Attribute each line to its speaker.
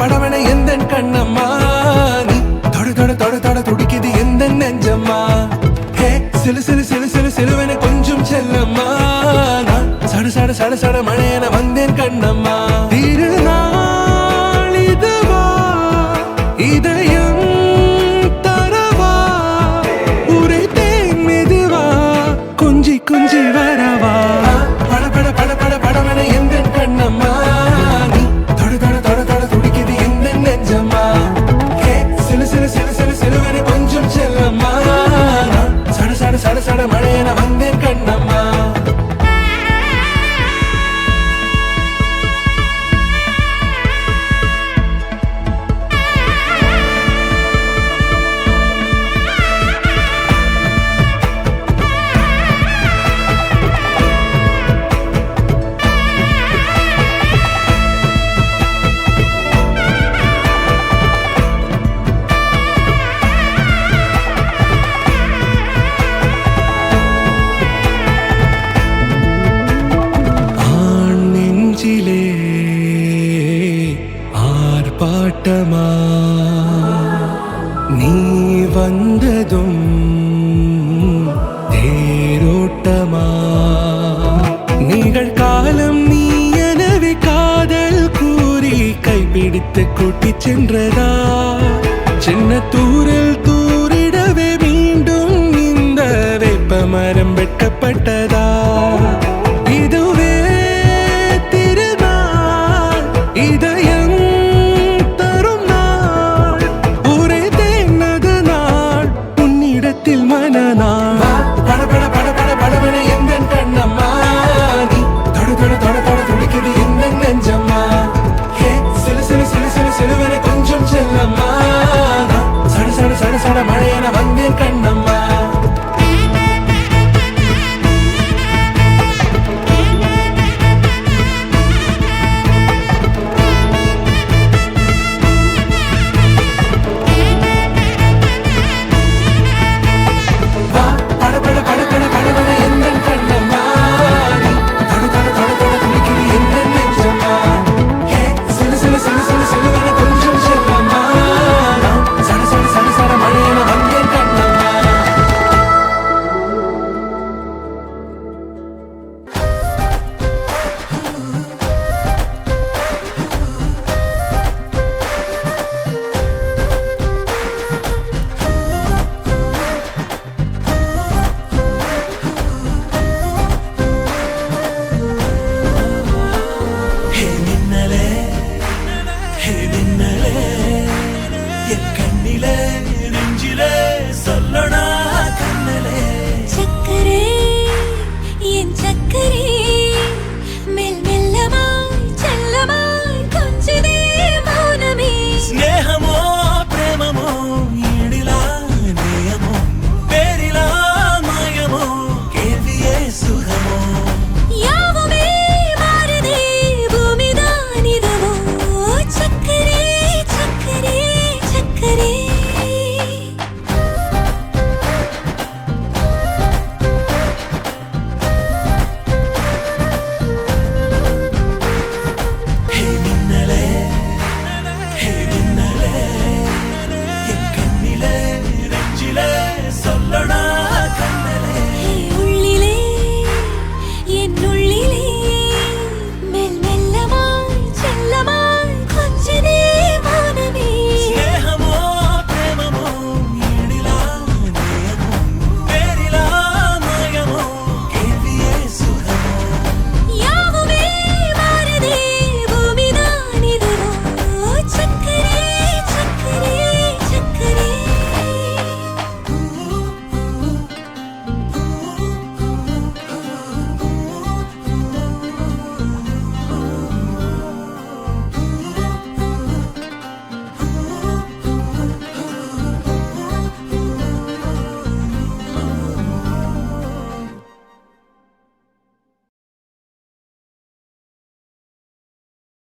Speaker 1: படவன எந்தன் கண்ணம்மா நீ தொட தொட தொட தொட துடிக்குது எந்த நெஞ்சம்மா ஹே சிலு சிலு சிலு சிலு சிலுவன கொஞ்சம் செல்லம்மா நான் சட சட சட சட மழையன வந்தேன் கண்ணம்மா திருநாள் இதுவா இதயம் தரவா உரைத்தேன் மெதுவா கொஞ்சி கொஞ்சி வரவா பட பட பட பட படவன எந்தன் கண்ணம்மா நீ தொட தொட தொட தொட துடிக்குது எந்த நெஞ்சம்மா ஹே சிலு சிலு சிலு சிலு சிலுவன கொஞ்சம் செல்லம்மா நான் சட சட சட சட மழையன வந்தேன் கண்ணம்மா நெஞ்சிலே ஆர்ப்பாட்டமா நீ வந்ததும் தேரோட்டமா நிகழ்காலம் நீ எனவே காதல் கூறி கைப்பிடித்து கூட்டிச் சென்றதா சின்ன தூரில் தூரிடவே மீண்டும் இந்த வேப்ப மரம் வெட்கப்பட்டதா இதுவே இதயம் தரும் நாள் ஒரே தேனது நாள் உன்னிடத்தில் மனநாள் பட பட பட பட படவன எந்தன் கண்ணம்மா நீ தொட தொட தொட தொட துடிக்குது எந்த நெஞ்சம்மா ஹே சிலு சிலு சிலு சிலு சிலுவன கொஞ்சம் செல்லம்மா சட சட சட சட மழையன வந்தேன் கண்ணா